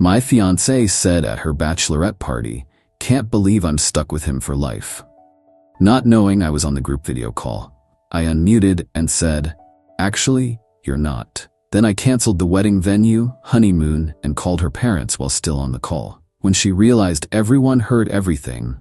My fiancée said at her bachelorette party, "Can't believe I'm stuck with him for life." Not knowing I was on the group video call, I unmuted and said, "Actually, you're not." Then I canceled the wedding venue, Honeymoon, and called her parents while still on the call. When she realized everyone heard everything,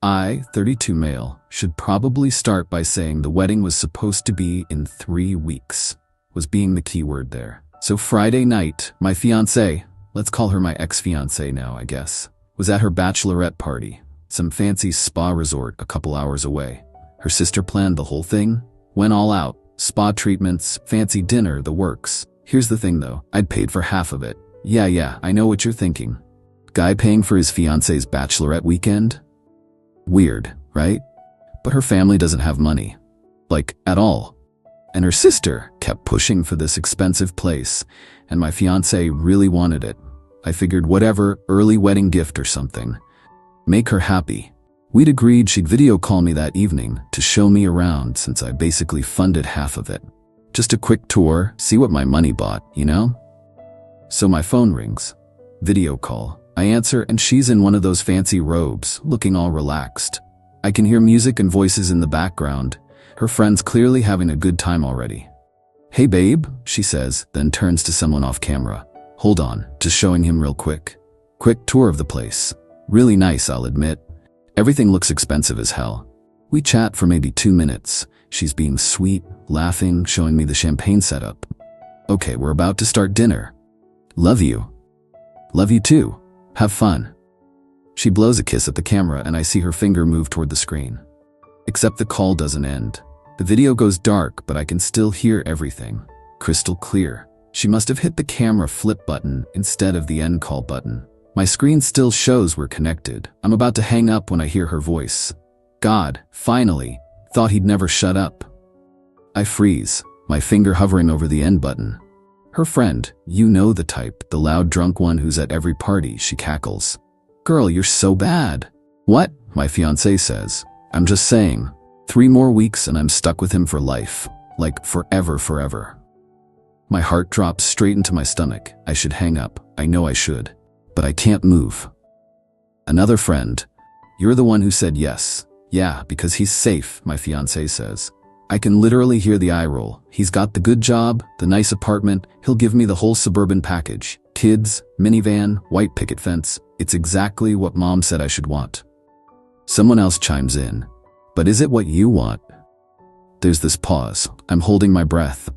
I, 32 male, should probably start by saying the wedding was supposed to be in 3 weeks, was being the key word there. So Friday night, my fiancée, let's call her my ex-fiancée now, I guess, was at her bachelorette party, some fancy spa resort a couple hours away. Her sister planned the whole thing, went all out, spa treatments, fancy dinner, the works. Here's the thing though, I'd paid for half of it. Yeah, I know what you're thinking. Guy paying for his fiancée's bachelorette weekend? Weird, right? But her family doesn't have money. Like, at all. And her sister kept pushing for this expensive place, and my fiancé really wanted it. I figured whatever, early wedding gift or something. Make her happy. We'd agreed she'd video call me that evening to show me around since I basically funded half of it. Just a quick tour, see what my money bought, you know? So my phone rings. Video call. I answer and she's in one of those fancy robes, looking all relaxed. I can hear music and voices in the background. Her friend's clearly having a good time already. "Hey babe," she says, then turns to someone off camera. "Hold on, just showing him real quick." Quick tour of the place. Really nice, I'll admit. Everything looks expensive as hell. We chat for maybe 2 minutes. She's being sweet, laughing, showing me the champagne setup. Okay, we're about to start dinner. "Love you." "Love you too. Have fun." She blows a kiss at the camera and I see her finger move toward the screen. Except the call doesn't end. The video goes dark, but I can still hear everything. Crystal clear. She must have hit the camera flip button instead of the end call button. My screen still shows we're connected. I'm about to hang up when I hear her voice. God, finally. Thought he'd never shut up. I freeze, my finger hovering over the end button. Her friend, you know the type, the loud drunk one who's at every party, she cackles. "Girl, you're so bad." "What?" my fiancé says. "I'm just saying, 3 more weeks and I'm stuck with him for life. Like forever. My heart drops straight into my stomach. I should hang up. I know I should. But I can't move. Another friend, "You're the one who said yes." "Yeah, because he's safe," my fiancé says. I can literally hear the eye roll. He's got the good job, the nice apartment, he'll give me the whole suburban package. Kids, minivan, white picket fence. It's exactly what mom said I should want. Someone else chimes in. "But is it what you want?" There's this pause. I'm holding my breath.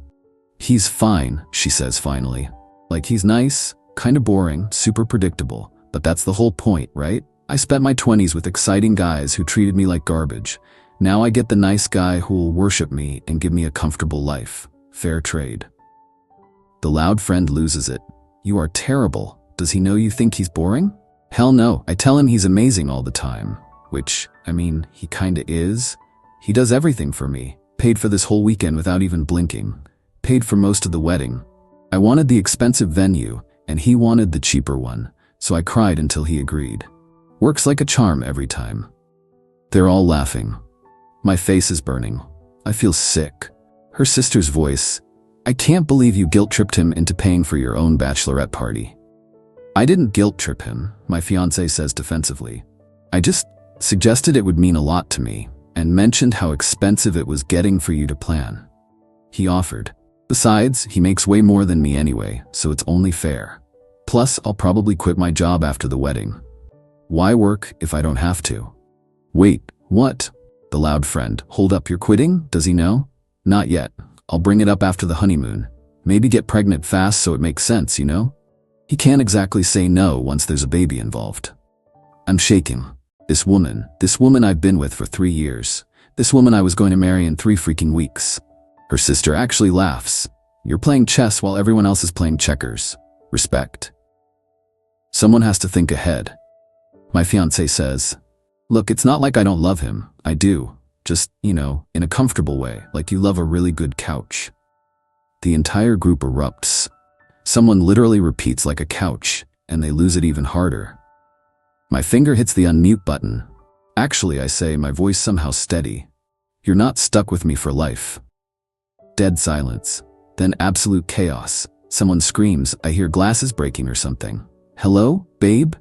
"He's fine," she says finally. Like he's nice, kinda boring, super predictable. But that's the whole point, right? I spent my 20s with exciting guys who treated me like garbage. Now I get the nice guy who will worship me and give me a comfortable life. Fair trade. The loud friend loses it. "You are terrible. Does he know you think he's boring?" "Hell no. I tell him he's amazing all the time." Which, I mean, he kinda is. He does everything for me. Paid for this whole weekend without even blinking. Paid for most of the wedding. I wanted the expensive venue, and he wanted the cheaper one, so I cried until he agreed. Works like a charm every time. They're all laughing. My face is burning. I feel sick. Her sister's voice. "I can't believe you guilt-tripped him into paying for your own bachelorette party." "I didn't guilt-trip him," my fiancé says defensively. "I just suggested it would mean a lot to me, and mentioned how expensive it was getting for you to plan." He offered. "Besides, he makes way more than me anyway, so it's only fair. Plus, I'll probably quit my job after the wedding. Why work if I don't have to?" "Wait, what?" The loud friend. "Hold up, you're quitting? Does he know?" "Not yet. I'll bring it up after the honeymoon. Maybe get pregnant fast so it makes sense, you know? He can't exactly say no once there's a baby involved." I'm shaking. This woman I've been with for 3 years. This woman I was going to marry in 3 freaking weeks. Her sister actually laughs. "You're playing chess while everyone else is playing checkers. Respect." Someone has to think ahead. My fiancé says, "Look, it's not like I don't love him. I do. Just, in a comfortable way, like you love a really good couch." The entire group erupts. Someone literally repeats like a couch, and they lose it even harder. My finger hits the unmute button. "Actually," I say, my voice somehow steady. "You're not stuck with me for life." Dead silence. Then absolute chaos. Someone screams. I hear glasses breaking or something. Hello, babe?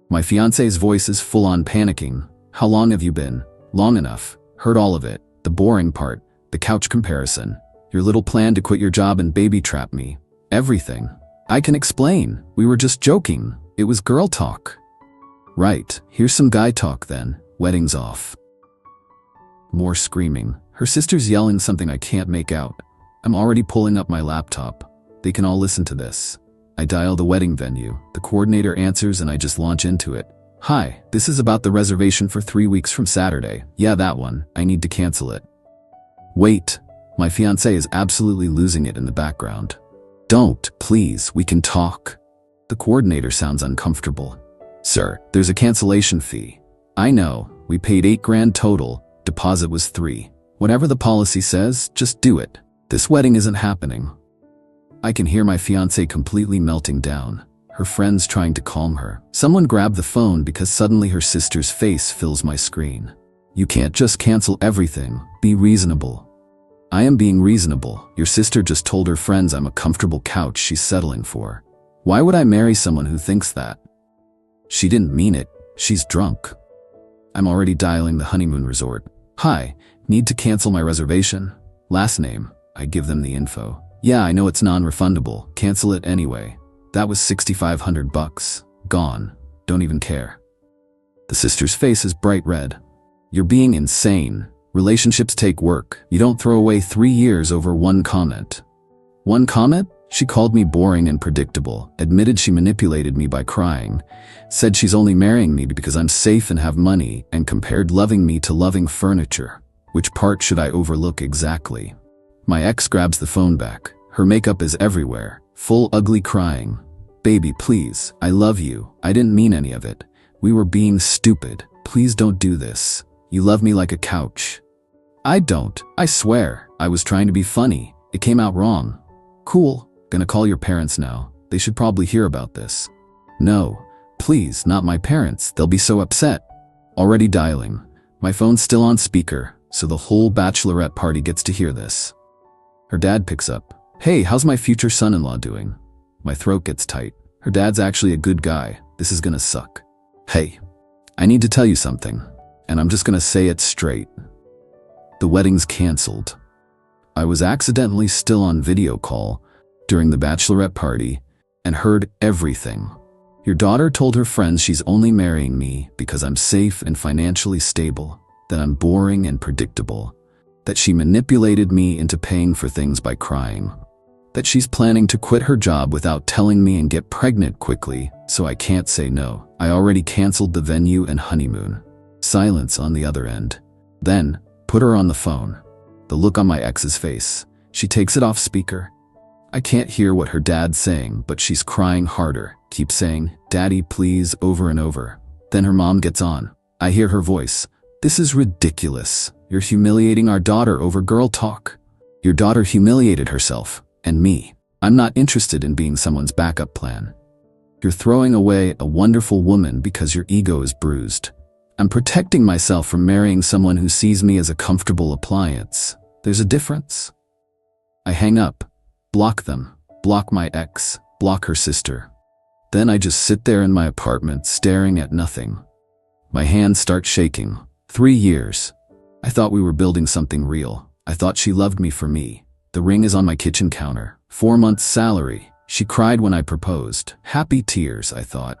My fiancé's voice is full on panicking. How long have you been? Long enough. Heard all of it. The boring part. The couch comparison. Your little plan to quit your job and baby trap me. Everything. I can explain. We were just joking. It was girl talk. Right. Here's some guy talk then. Wedding's off. More screaming. Her sister's yelling something I can't make out. I'm already pulling up my laptop. They can all listen to this. I dial the wedding venue. The coordinator answers and I just launch into it. Hi, this is about the reservation for 3 weeks from Saturday. Yeah, that one. I need to cancel it. Wait. My fiancé is absolutely losing it in the background. Don't, please, we can talk. The coordinator sounds uncomfortable. Sir, there's a cancellation fee. I know, we paid $8,000 total, deposit was $3,000. Whatever the policy says, just do it. This wedding isn't happening. I can hear my fiancé completely melting down. Her friends trying to calm her. Someone grabbed the phone because suddenly her sister's face fills my screen. You can't just cancel everything. Be reasonable. I am being reasonable. Your sister just told her friends I'm a comfortable couch she's settling for. Why would I marry someone who thinks that? She didn't mean it. She's drunk. I'm already dialing the honeymoon resort. Hi, need to cancel my reservation. Last name. I give them the info. Yeah, I know it's non-refundable. Cancel it anyway. That was $6,500. Gone. Don't even care. The sister's face is bright red. You're being insane. Relationships take work. You don't throw away 3 years over one comment. One comment? She called me boring and predictable, admitted she manipulated me by crying, said she's only marrying me because I'm safe and have money, and compared loving me to loving furniture. Which part should I overlook exactly? My ex grabs the phone back. Her makeup is everywhere, full ugly crying. Baby, please, I love you. I didn't mean any of it. We were being stupid. Please don't do this. You love me like a couch. I don't. I swear. I was trying to be funny. It came out wrong. Cool. Gonna call your parents now. They should probably hear about this. No. Please, not my parents. They'll be so upset. Already dialing. My phone's still on speaker, so the whole bachelorette party gets to hear this. Her dad picks up. Hey, how's my future son-in-law doing? My throat gets tight. Her dad's actually a good guy. This is gonna suck. Hey, I need to tell you something, and I'm just gonna say it straight. The wedding's canceled. I was accidentally still on video call during the bachelorette party and heard everything. Your daughter told her friends she's only marrying me because I'm safe and financially stable, that I'm boring and predictable, that she manipulated me into paying for things by crying, that she's planning to quit her job without telling me and get pregnant quickly, so I can't say no. I already canceled the venue and honeymoon. Silence on the other end. Then, put her on the phone. The look on my ex's face. She takes it off speaker. I can't hear what her dad's saying, but she's crying harder. Keeps saying, "Daddy, please," over and over. Then her mom gets on. I hear her voice. This is ridiculous. You're humiliating our daughter over girl talk. Your daughter humiliated herself, and me. I'm not interested in being someone's backup plan. You're throwing away a wonderful woman because your ego is bruised. I'm protecting myself from marrying someone who sees me as a comfortable appliance. There's a difference. I hang up, block them, block my ex, block her sister. Then I just sit there in my apartment staring at nothing. My hands start shaking. 3 years. I thought we were building something real. I thought she loved me for me. The ring is on my kitchen counter. 4 months' salary. She cried when I proposed. Happy tears, I thought.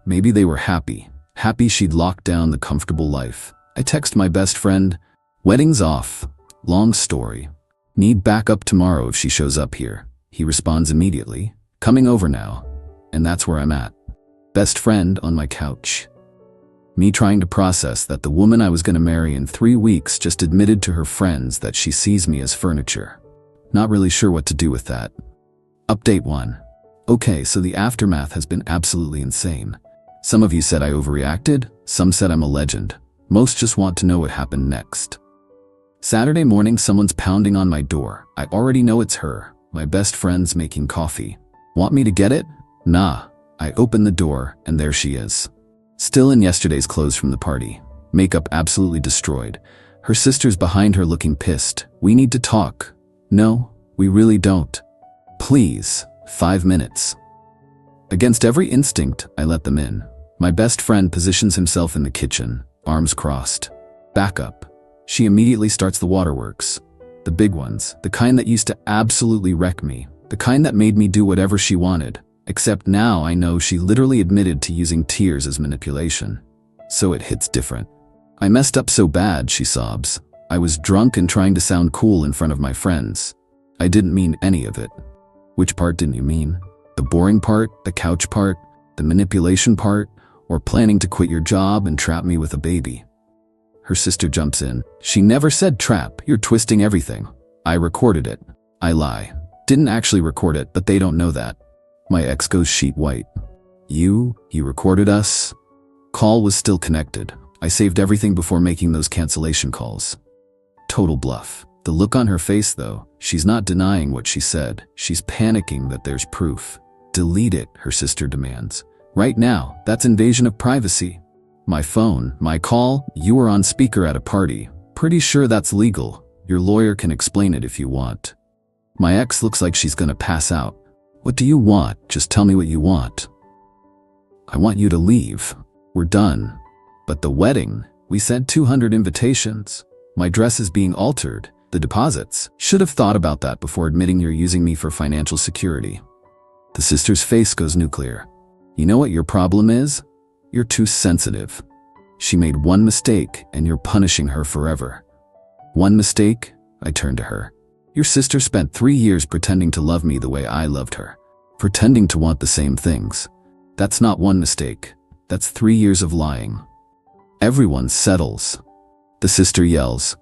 Maybe they were happy. Happy she'd locked down the comfortable life. I text my best friend. Wedding's off. Long story. Need backup tomorrow if she shows up here. He responds immediately. Coming over now. And that's where I'm at. Best friend on my couch. Me trying to process that the woman I was going to marry in 3 weeks just admitted to her friends that she sees me as furniture. Not really sure what to do with that. Update 1. Okay, so the aftermath has been absolutely insane. Some of you said I overreacted, some said I'm a legend. Most just want to know what happened next. Saturday morning, someone's pounding on my door. I already know it's her. My best friend's making coffee. Want me to get it? Nah. I open the door, and there she is. Still in yesterday's clothes from the party. Makeup absolutely destroyed. Her sister's behind her looking pissed. We need to talk. No, we really don't. Please, 5 minutes. Against every instinct, I let them in. My best friend positions himself in the kitchen, arms crossed. Back up. She immediately starts the waterworks. The big ones, the kind that used to absolutely wreck me, the kind that made me do whatever she wanted. Except now I know she literally admitted to using tears as manipulation. So it hits different. I messed up so bad, she sobs. I was drunk and trying to sound cool in front of my friends. I didn't mean any of it. Which part didn't you mean? The boring part, the couch part, the manipulation part, or planning to quit your job and trap me with a baby? Her sister jumps in. She never said trap, you're twisting everything. I recorded it. I lie. Didn't actually record it, but they don't know that. My ex goes sheet white. You recorded us? Call was still connected. I saved everything before making those cancellation calls. Total bluff. The look on her face though, she's not denying what she said. She's panicking that there's proof. Delete it, her sister demands. Right now, that's invasion of privacy. My phone, my call, you were on speaker at a party. Pretty sure that's legal. Your lawyer can explain it if you want. My ex looks like she's gonna pass out. What do you want? Just tell me what you want. I want you to leave. We're done. But the wedding, we sent 200 invitations. My dress is being altered. The deposits. Should have thought about that before admitting you're using me for financial security. The sister's face goes nuclear. You know what your problem is? You're too sensitive. She made one mistake and you're punishing her forever. One mistake? I turn to her. Your sister spent 3 years pretending to love me the way I loved her. Pretending to want the same things. That's not one mistake. That's 3 years of lying. Everyone settles. The sister yells.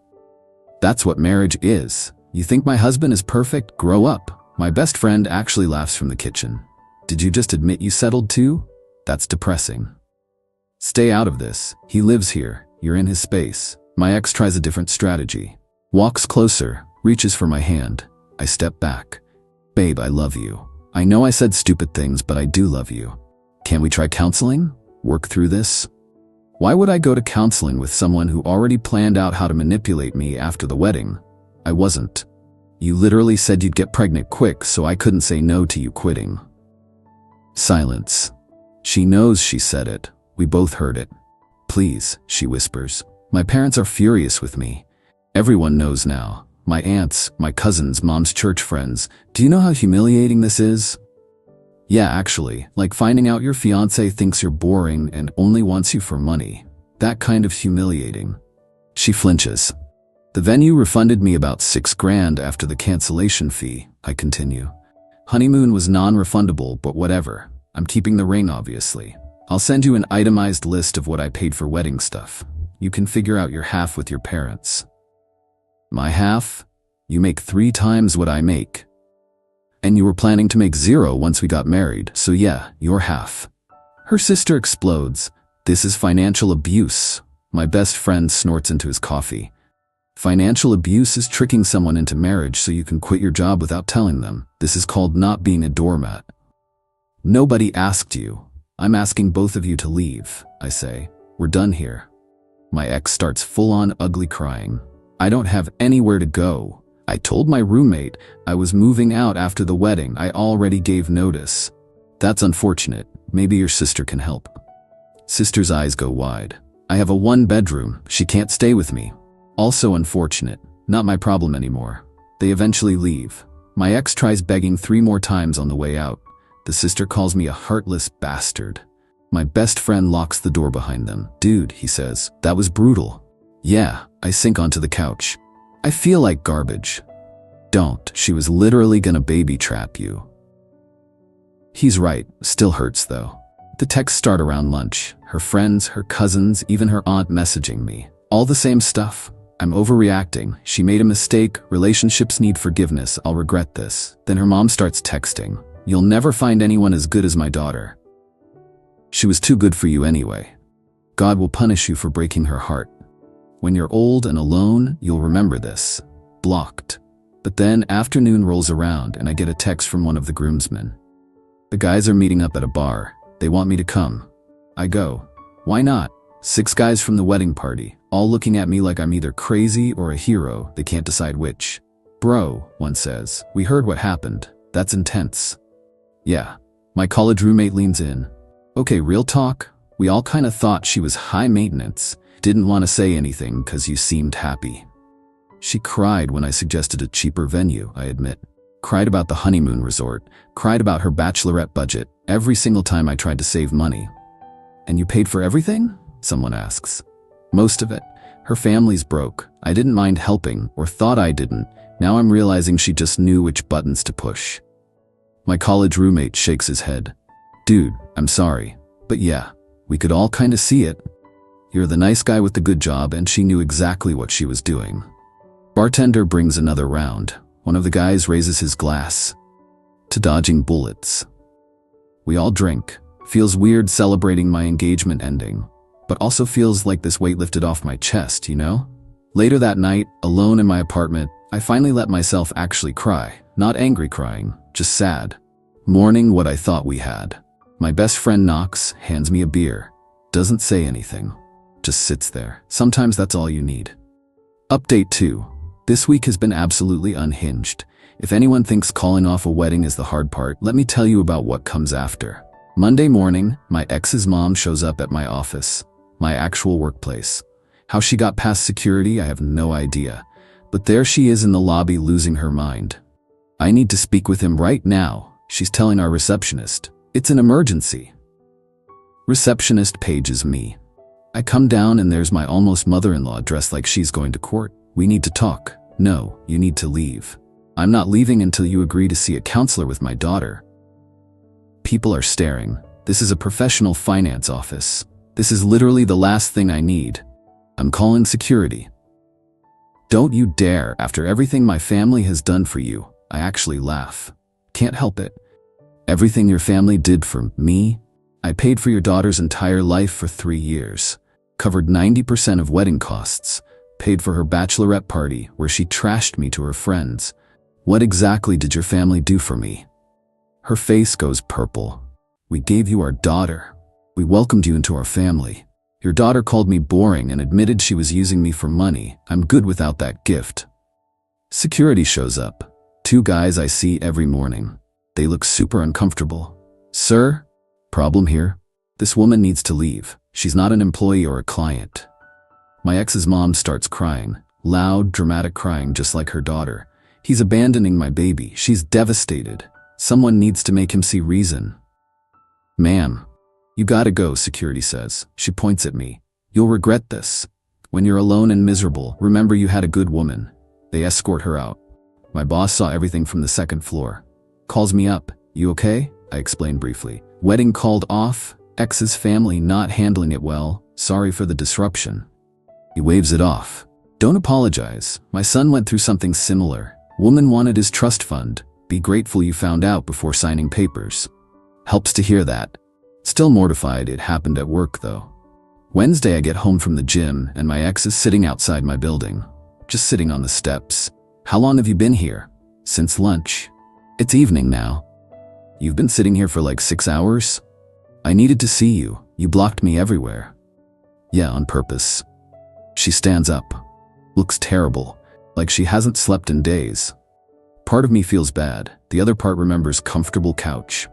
That's what marriage is. You think my husband is perfect? Grow up. My best friend actually laughs from the kitchen. Did you just admit you settled too? That's depressing. Stay out of this. He lives here. You're in his space. My ex tries a different strategy. Walks closer, reaches for my hand. I step back. Babe, I love you. I know I said stupid things, but I do love you. Can't we try counseling? Work through this? Why would I go to counseling with someone who already planned out how to manipulate me after the wedding? I wasn't. You literally said you'd get pregnant quick, so I couldn't say no to you quitting. Silence. She knows she said it. We both heard it. Please, she whispers. My parents are furious with me. Everyone knows now. My aunts, my cousins, mom's church friends. Do you know how humiliating this is? Yeah, actually, like finding out your fiancé thinks you're boring and only wants you for money. That kind of humiliating. She flinches. The venue refunded me about $6,000 after the cancellation fee, I continue. Honeymoon was non-refundable, but whatever. I'm keeping the ring, obviously. I'll send you an itemized list of what I paid for wedding stuff. You can figure out your half with your parents. My half? You make 3 times what I make. And you were planning to make 0 once we got married, so yeah, your half. Her sister explodes. This is financial abuse. My best friend snorts into his coffee. Financial abuse is tricking someone into marriage so you can quit your job without telling them. This is called not being a doormat. Nobody asked you. I'm asking both of you to leave, I say. We're done here. My ex starts full-on ugly crying. I don't have anywhere to go. I told my roommate I was moving out after the wedding. I already gave notice. That's unfortunate. Maybe your sister can help. Sister's eyes go wide. I have a 1-bedroom. She can't stay with me. Also unfortunate. Not my problem anymore. They eventually leave. My ex tries begging 3 more times on the way out. The sister calls me a heartless bastard. My best friend locks the door behind them. Dude, he says, that was brutal. Yeah, I sink onto the couch. I feel like garbage. Don't, she was literally gonna baby trap you. He's right, still hurts though. The texts start around lunch. Her friends, her cousins, even her aunt messaging me. All the same stuff. I'm overreacting. She made a mistake. Relationships need forgiveness. I'll regret this. Then her mom starts texting. You'll never find anyone as good as my daughter. She was too good for you anyway. God will punish you for breaking her heart. When you're old and alone, you'll remember this. Blocked. But then afternoon rolls around and I get a text from one of the groomsmen. The guys are meeting up at a bar. They want me to come. I go. Why not? 6 guys from the wedding party, all looking at me like I'm either crazy or a hero. They can't decide which. Bro, one says, we heard what happened. That's intense. Yeah. My college roommate leans in. Okay, real talk. We all kind of thought she was high maintenance. Didn't want to say anything because you seemed happy. She cried when I suggested a cheaper venue, I admit. Cried about the honeymoon resort. Cried about her bachelorette budget every single time I tried to save money. And you paid for everything? Someone asks. Most of it. Her family's broke. I didn't mind helping, or thought I didn't. Now I'm realizing she just knew which buttons to push. My college roommate shakes his head. Dude, I'm sorry. But yeah, we could all kind of see it. You're the nice guy with the good job, and she knew exactly what she was doing. Bartender brings another round. One of the guys raises his glass. To dodging bullets. We all drink. Feels weird celebrating my engagement ending, but also feels like this weight lifted off my chest, you know? Later that night, alone in my apartment, I finally let myself actually cry. Not angry crying, just sad. Mourning what I thought we had. My best friend knocks, hands me a beer. Doesn't say anything. Just sits there. Sometimes that's all you need. Update 2. This week has been absolutely unhinged. If anyone thinks calling off a wedding is the hard part, let me tell you about what comes after. Monday morning, my ex's mom shows up at my office. My actual workplace. How she got past security, I have no idea. But there she is in the lobby losing her mind. I need to speak with him right now, she's telling our receptionist. It's an emergency. Receptionist pages me. I come down and there's my almost mother-in-law dressed like she's going to court. We need to talk. No, you need to leave. I'm not leaving until you agree to see a counselor with my daughter. People are staring. This is a professional finance office. This is literally the last thing I need. I'm calling security. Don't you dare, after everything my family has done for you. I actually laugh. Can't help it. Everything your family did for me? I paid for your daughter's entire life for 3 years. Covered 90% of wedding costs. Paid for her bachelorette party where she trashed me to her friends. What exactly did your family do for me? Her face goes purple. We gave you our daughter. We welcomed you into our family. Your daughter called me boring and admitted she was using me for money. I'm good without that gift. Security shows up. 2 guys I see every morning. They look super uncomfortable. Sir? Problem here? This woman needs to leave. She's not an employee or a client. My ex's mom starts crying. Loud, dramatic crying just like her daughter. He's abandoning my baby. She's devastated. Someone needs to make him see reason. Ma'am, you gotta go, security says. She points at me. You'll regret this. When you're alone and miserable, remember you had a good woman. They escort her out. My boss saw everything from the 2nd floor. Calls me up. You okay? I explain briefly. Wedding called off. Ex's family not handling it well. Sorry for the disruption. He waves it off. Don't apologize. My son went through something similar. Woman wanted his trust fund. Be grateful you found out before signing papers. Helps to hear that. Still mortified it happened at work though. Wednesday I get home from the gym and my ex is sitting outside my building. Just sitting on the steps. How long have you been here? Since lunch. It's evening now. You've been sitting here for like 6 hours? I needed to see you. You blocked me everywhere. Yeah, on purpose. She stands up. Looks terrible. Like she hasn't slept in days. Part of me feels bad. The other part remembers comfortable couch.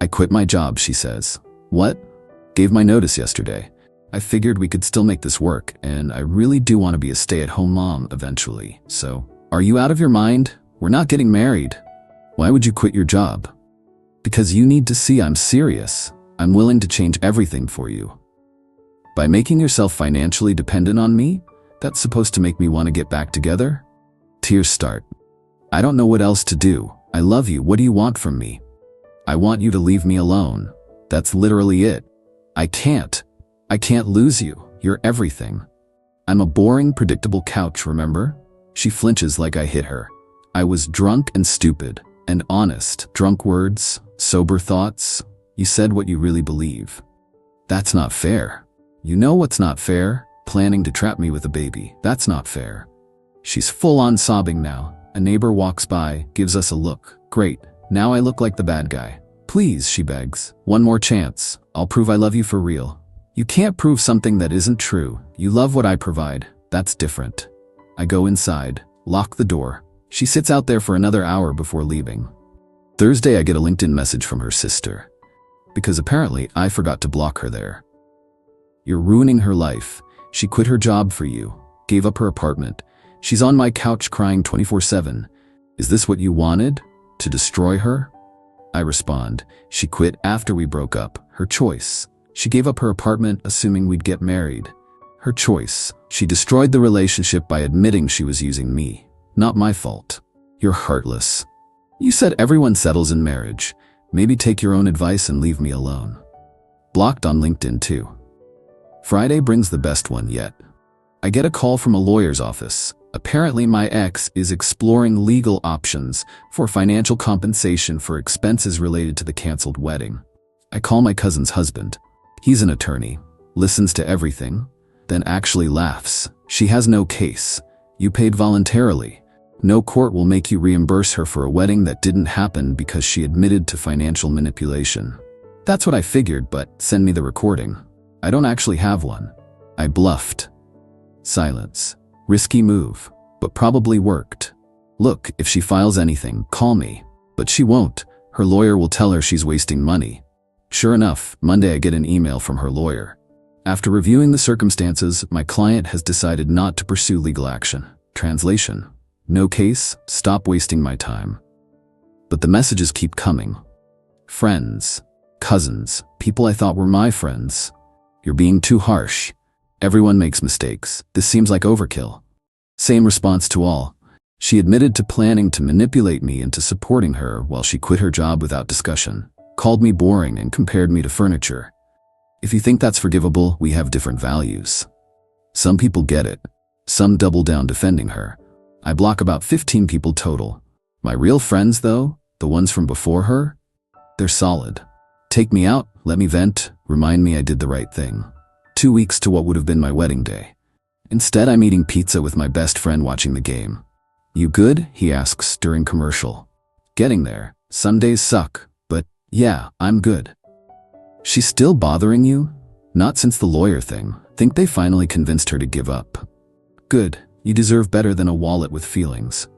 I quit my job, she says. What? Gave my notice yesterday. I figured we could still make this work, and I really do want to be a stay-at-home mom eventually. So, are you out of your mind? We're not getting married. Why would you quit your job? Because you need to see I'm serious. I'm willing to change everything for you. By making yourself financially dependent on me, that's supposed to make me want to get back together? Tears start. I don't know what else to do. I love you. What do you want from me? I want you to leave me alone. That's literally it. I can't lose you. You're everything. I'm a boring, predictable couch, remember? She flinches like I hit her. I was drunk and stupid and honest. Drunk words, sober thoughts. You said what you really believe. That's not fair. You know what's not fair? Planning to trap me with a baby. That's not fair. She's full on sobbing now. A neighbor walks by, gives us a look. Great. Now I look like the bad guy. Please, she begs. One more chance. I'll prove I love you for real. You can't prove something that isn't true. You love what I provide. That's different. I go inside, lock the door. She sits out there for another hour before leaving. Thursday, I get a LinkedIn message from her sister. because apparently I forgot to block her there. You're ruining her life. She quit her job for you, gave up her apartment. She's on my couch crying 24/7. Is this what you wanted? To destroy her? I respond, she quit after we broke up. Her choice. She gave up her apartment assuming we'd get married. Her choice. She destroyed the relationship by admitting she was using me. Not my fault. You're heartless. You said everyone settles in marriage. Maybe take your own advice and leave me alone. Blocked on LinkedIn too. Friday brings the best one yet. I get a call from a lawyer's office. Apparently my ex is exploring legal options for financial compensation for expenses related to the canceled wedding. I call my cousin's husband. He's an attorney, listens to everything, then actually laughs. She has no case. You paid voluntarily. No court will make you reimburse her for a wedding that didn't happen because she admitted to financial manipulation. That's what I figured, but send me the recording. I don't actually have one. I bluffed. Silence. Risky move, but probably worked. Look, if she files anything, call me. But she won't. Her lawyer will tell her she's wasting money. Sure enough, Monday I get an email from her lawyer. After reviewing the circumstances, my client has decided not to pursue legal action. Translation: no case, stop wasting my time. But the messages keep coming. Friends, cousins, people I thought were my friends. You're being too harsh. Everyone makes mistakes. This seems like overkill. Same response to all. She admitted to planning to manipulate me into supporting her while she quit her job without discussion. Called me boring and compared me to furniture. If you think that's forgivable, we have different values. Some people get it. Some double down defending her. I block about 15 people total. My real friends, though, the ones from before her, they're solid. Take me out, let me vent, remind me I did the right thing. 2 weeks to what would have been my wedding day. Instead, I'm eating pizza with my best friend watching the game. You good? He asks during commercial. Getting there. Some days suck, but yeah, I'm good. She's still bothering you? Not since the lawyer thing. Think they finally convinced her to give up. Good. You deserve better than a wallet with feelings.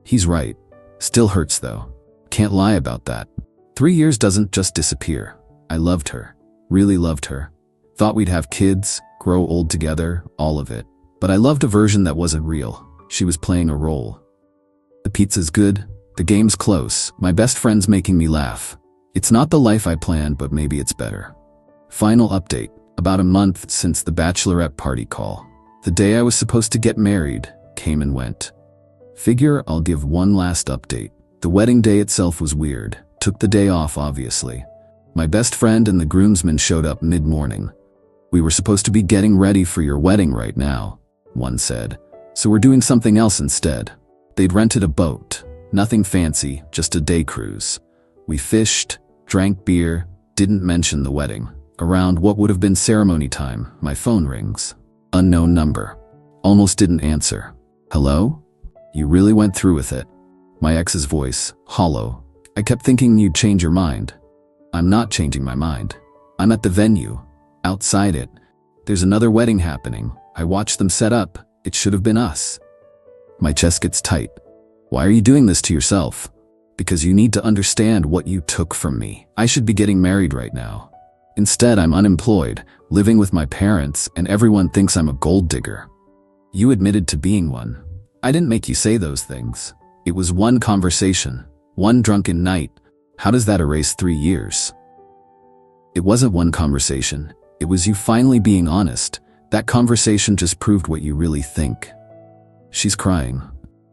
He's right. Still hurts though. Can't lie about that. 3 years doesn't just disappear. I loved her. Really loved her. Thought we'd have kids, grow old together, all of it. But I loved a version that wasn't real. She was playing a role. The pizza's good. The game's close. My best friend's making me laugh. It's not the life I planned, but maybe it's better. Final update. About a month since the Bachelorette party call. The day I was supposed to get married came and went. Figure I'll give one last update. The wedding day itself was weird. Took the day off, obviously. My best friend and the groomsmen showed up mid-morning. We were supposed to be getting ready for your wedding right now, one said. So we're doing something else instead. They'd rented a boat. Nothing fancy, just a day cruise. We fished, drank beer, didn't mention the wedding. Around what would have been ceremony time, my phone rings. Unknown number. Almost didn't answer. Hello? You really went through with it. My ex's voice, hollow. I kept thinking you'd change your mind. I'm not changing my mind. I'm at the venue. Outside it. There's another wedding happening. I watched them set up. It should have been us. My chest gets tight. Why are you doing this to yourself? Because you need to understand what you took from me. I should be getting married right now. Instead, I'm unemployed, living with my parents, and everyone thinks I'm a gold digger. You admitted to being one. I didn't make you say those things. It was one conversation, one drunken night. How does that erase 3 years? It wasn't one conversation. It was you finally being honest. That conversation just proved what you really think. She's crying.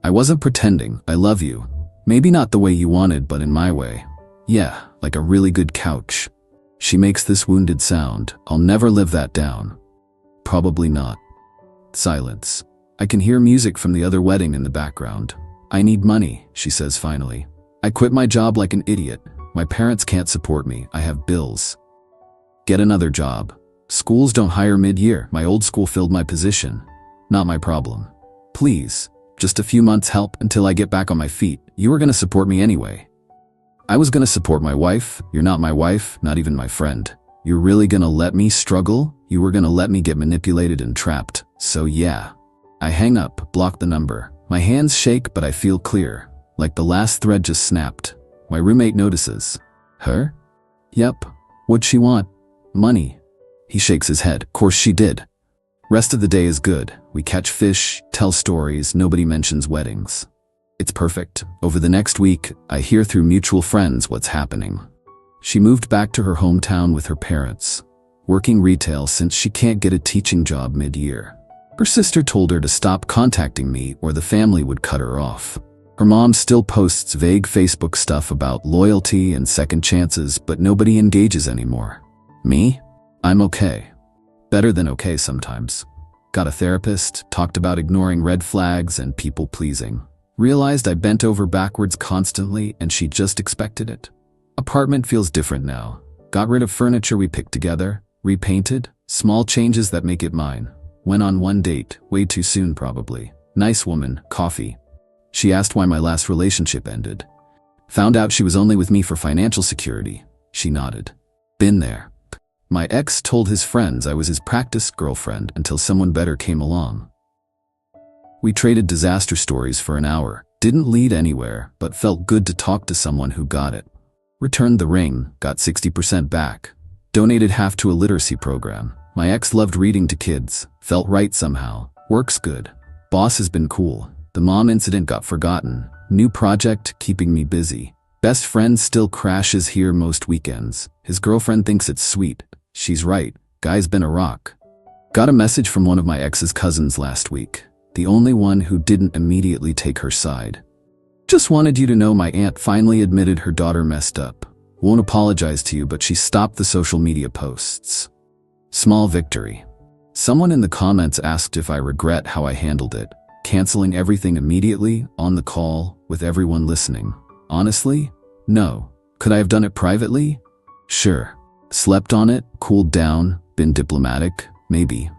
I wasn't pretending. I love you. Maybe not the way you wanted, but in my way. Yeah, like a really good couch. She makes this wounded sound. I'll never live that down. Probably not. Silence. I can hear music from the other wedding in the background. I need money, she says finally. I quit my job like an idiot. My parents can't support me. I have bills. Get another job. Schools don't hire mid-year. My old school filled my position. Not my problem. Please, just a few months help until I get back on my feet. You were gonna support me anyway. I was gonna support my wife. You're not my wife, not even my friend. You're really gonna let me struggle? You were gonna let me get manipulated and trapped. So yeah. I hang up, block the number. My hands shake, but I feel clear. Like the last thread just snapped. My roommate notices. Her? Yep. What'd she want? Money. He shakes his head. Course she did. Rest of the day is good. We catch fish, tell stories, nobody mentions weddings. It's perfect. Over the next week, I hear through mutual friends what's happening. She moved back to her hometown with her parents, working retail since she can't get a teaching job mid-year. Her sister told her to stop contacting me or the family would cut her off. Her mom still posts vague Facebook stuff about loyalty and second chances, but nobody engages anymore. Me? I'm okay. Better than okay sometimes. Got a therapist, talked about ignoring red flags and people-pleasing. Realized I bent over backwards constantly and she just expected it. Apartment feels different now. Got rid of furniture we picked together, repainted, small changes that make it mine. Went on one date, way too soon probably. Nice woman, coffee. She asked why my last relationship ended. Found out she was only with me for financial security. She nodded. Been there. My ex told his friends I was his practice girlfriend until someone better came along. We traded disaster stories for an hour. Didn't lead anywhere, but felt good to talk to someone who got it. Returned the ring, got 60% back. Donated half to a literacy program. My ex loved reading to kids. Felt right somehow. Works good. Boss has been cool. The mom incident got forgotten. New project keeping me busy. Best friend still crashes here most weekends. His girlfriend thinks it's sweet. She's right. Guy's been a rock. Got a message from one of my ex's cousins last week. The only one who didn't immediately take her side. Just wanted you to know my aunt finally admitted her daughter messed up. Won't apologize to you, but she stopped the social media posts. Small victory. Someone in the comments asked if I regret how I handled it. Canceling everything immediately, on the call, with everyone listening. Honestly? No. Could I have done it privately? Sure. Slept on it, cooled down, been diplomatic, maybe.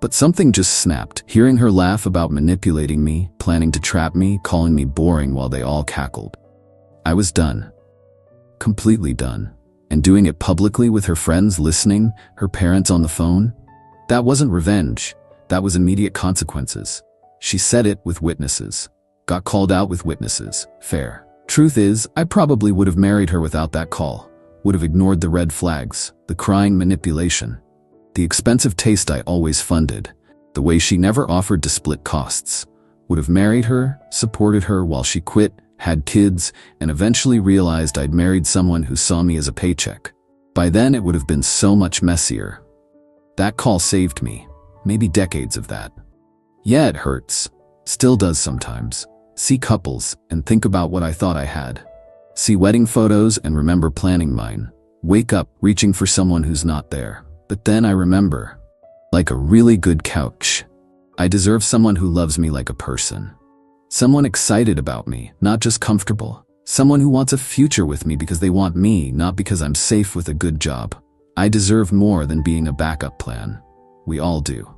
But something just snapped, hearing her laugh about manipulating me, planning to trap me, calling me boring while they all cackled. I was done. Completely done. And doing it publicly with her friends listening, her parents on the phone? That wasn't revenge. That was immediate consequences. She said it with witnesses. Got called out with witnesses. Fair. Truth is, I probably would have married her without that call. Would have ignored the red flags, the crying manipulation. The expensive taste I always funded. The way she never offered to split costs. Would have married her, supported her while she quit, had kids, and eventually realized I'd married someone who saw me as a paycheck. By then it would have been so much messier. That call saved me. Maybe decades of that. Yeah, it hurts. Still does sometimes. See couples and think about what I thought I had. See wedding photos and remember planning mine. Wake up reaching for someone who's not there. But then I remember. Like a really good couch. I deserve someone who loves me like a person. Someone excited about me, not just comfortable. Someone who wants a future with me because they want me, not because I'm safe with a good job. I deserve more than being a backup plan. We all do.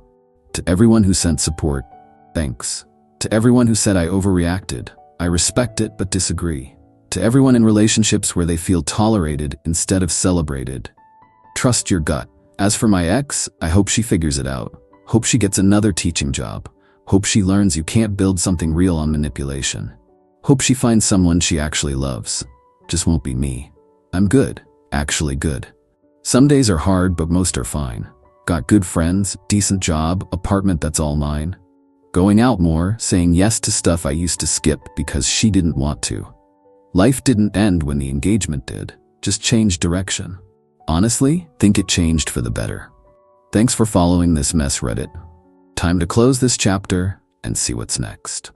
To everyone who sent support, thanks. To everyone who said I overreacted, I respect it but disagree. To everyone in relationships where they feel tolerated instead of celebrated, trust your gut. As for my ex, I hope she figures it out. Hope she gets another teaching job. Hope she learns you can't build something real on manipulation. Hope she finds someone she actually loves. Just won't be me. I'm good, actually good. Some days are hard, but most are fine. Got good friends, decent job, apartment that's all mine. Going out more, saying yes to stuff I used to skip because she didn't want to. Life didn't end when the engagement did, just changed direction. Honestly, think it changed for the better. Thanks for following this mess, Reddit. Time to close this chapter and see what's next.